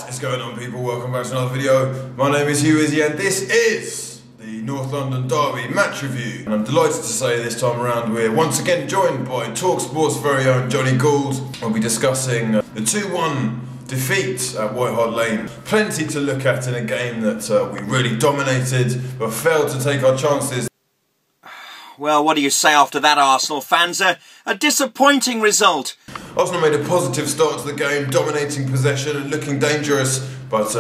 What is going on, people? Welcome back to another video. My name is Hugh, Whizzy, and this is the North London Derby match review. And I'm delighted to say this time around we're once again joined by TalkSport's very own Johnny Gould. We'll be discussing the 2-1 defeat at White Hart Lane. Plenty to look at in a game that we really dominated but failed to take our chances. Well, what do you say after that, Arsenal fans? A disappointing result. Arsenal made a positive start to the game, dominating possession and looking dangerous, but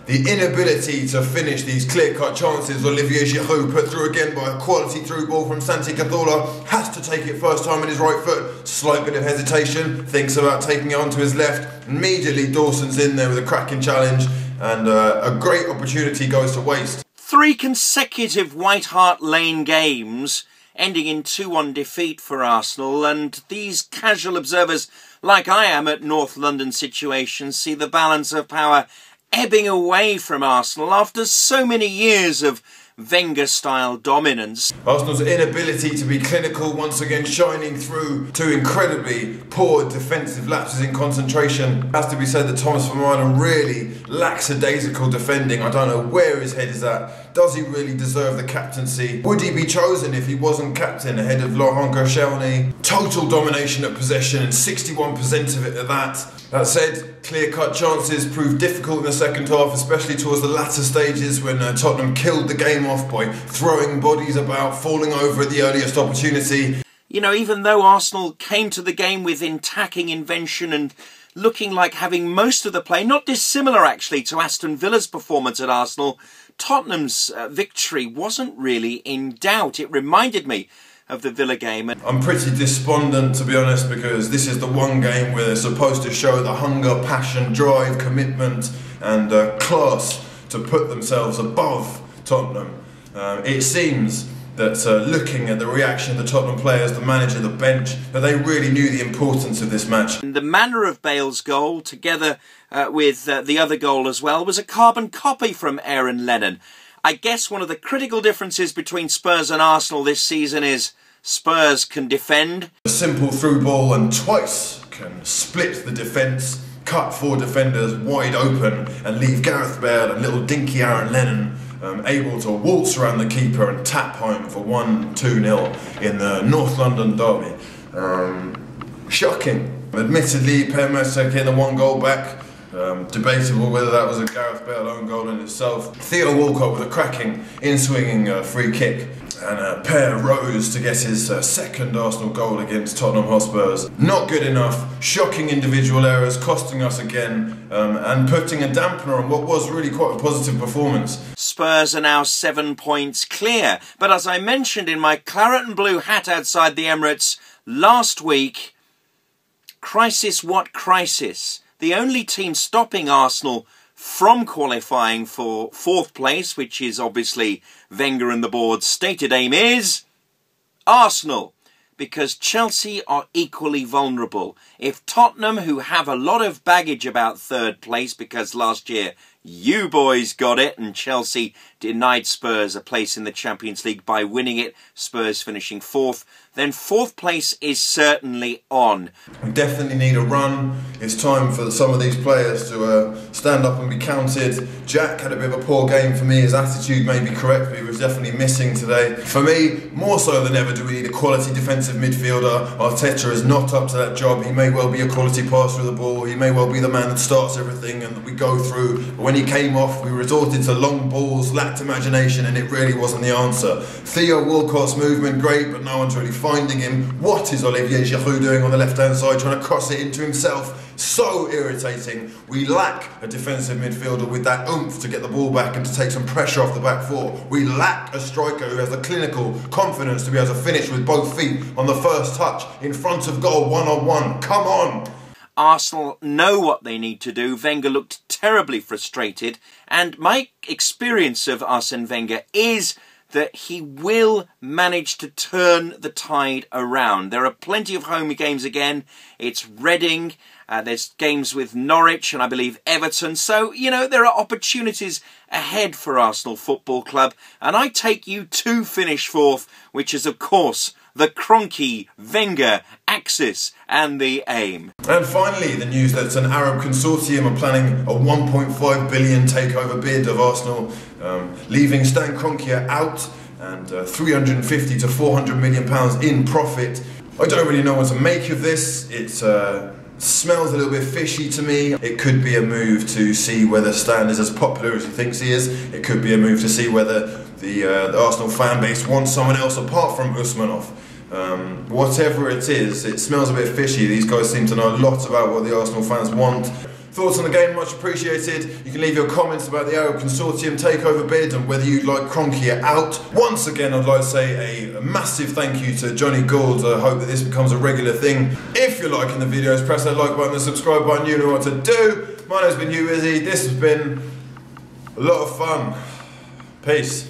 the inability to finish these clear-cut chances Olivier Giroud put through again by a quality through ball from Santi Cazorla, has to take it first time in his right foot, slight bit of hesitation, thinks about taking it onto his left, immediately Dawson's in there with a cracking challenge, and a great opportunity goes to waste. 3 consecutive White Hart Lane games ending in 2-1 defeat for Arsenal, and these casual observers, like I am at North London situations, see the balance of power ebbing away from Arsenal after so many years of Wenger-style dominance. Arsenal's inability to be clinical once again shining through to incredibly poor defensive lapses in concentration. It has to be said that Thomas Vermaelen really lackadaisical defending. I don't know where his head is at. Does he really deserve the captaincy? Would he be chosen if he wasn't captain ahead of Laurent Koscielny? Total domination of possession and 61% of it at that. That said, clear-cut chances proved difficult in the second half, especially towards the latter stages when Tottenham killed the game off by throwing bodies about, falling over at the earliest opportunity. You know, even though Arsenal came to the game with attacking invention and looking like having most of the play, not dissimilar actually to Aston Villa's performance at Arsenal, Tottenham's victory wasn't really in doubt. It reminded me of the Villa game. I'm pretty despondent, to be honest, because this is the one game where they're supposed to show the hunger, passion, drive, commitment and class to put themselves above Tottenham. It seems that looking at the reaction of the Tottenham players, the manager, the bench, that they really knew the importance of this match. The manner of Bale's goal, together with the other goal as well, was a carbon copy from Aaron Lennon. I guess one of the critical differences between Spurs and Arsenal this season is Spurs can defend. A simple through ball and twice can split the defence, cut 4 defenders wide open and leave Gareth Bale and little dinky Aaron Lennon able to waltz around the keeper and tap home for 1-2-0 in the North London derby. Shocking. Admittedly, Per Mertesacker getting the 1 goal back. Debatable whether that was a Gareth Bale own goal in itself. Theo Walcott with a cracking in-swinging free kick. And Per rose to get his second Arsenal goal against Tottenham Hotspurs. Not good enough, shocking individual errors, costing us again, and putting a dampener on what was really quite a positive performance. Spurs are now 7 points clear, but as I mentioned in my claret and blue hat outside the Emirates last week, crisis what crisis? The only team stopping Arsenal from qualifying for 4th place, which is obviously Wenger and the board's stated aim, is Arsenal, because Chelsea are equally vulnerable. If Tottenham, who have a lot of baggage about 3rd place because last year you boys got it and Chelsea denied Spurs a place in the Champions League by winning it, Spurs finishing 4th, then 4th place is certainly on. We definitely need a run. It's time for some of these players to stand up and be counted. Jack had a bit of a poor game for me. His attitude may be correct, but he was definitely missing today. For me, more so than ever do we need a quality defensive midfielder. Arteta is not up to that job. He may well be a quality passer of the ball. He may well be the man that starts everything and that we go through. But when he came off, we resorted to long balls, lacked imagination, and it really wasn't the answer. Theo Walcott's movement, great, but no one's really finding him. What is Olivier Giroud doing on the left-hand side, trying to cross it into himself? So irritating. We lack a defensive midfielder with that oomph to get the ball back and to take some pressure off the back 4. We lack a striker who has the clinical confidence to be able to finish with both feet on the first touch, in front of goal, one-on-one. Come on! Arsenal know what they need to do. Wenger looked terribly frustrated, and my experience of Arsene Wenger is that he will manage to turn the tide around. There are plenty of home games again. It's Reading, there's games with Norwich and I believe Everton. So, you know, there are opportunities ahead for Arsenal Football Club. And I take you to finish 4th, which is, of course, the Cronky Wenger axis and the aim. And finally, the news that an Arab consortium are planning a 1.5 billion takeover bid of Arsenal, leaving Stan Kroenke out, and 350 to 400 million pounds in profit. I don't really know what to make of this. It smells a little bit fishy to me. It could be a move to see whether Stan is as popular as he thinks he is. It could be a move to see whether the Arsenal fan base wants someone else apart from Usmanov. Whatever it is, it smells a bit fishy. These guys seem to know a lot about what the Arsenal fans want. Thoughts on the game, much appreciated. You can leave your comments about the Arab Consortium takeover bid and whether you'd like Kroenke out. Once again, I'd like to say a massive thank you to Johnny Gould. I hope that this becomes a regular thing. If you're liking the videos, press that like button, the subscribe button, you know what to do. My name's been Hugh, Whizzy. This has been a lot of fun. Peace.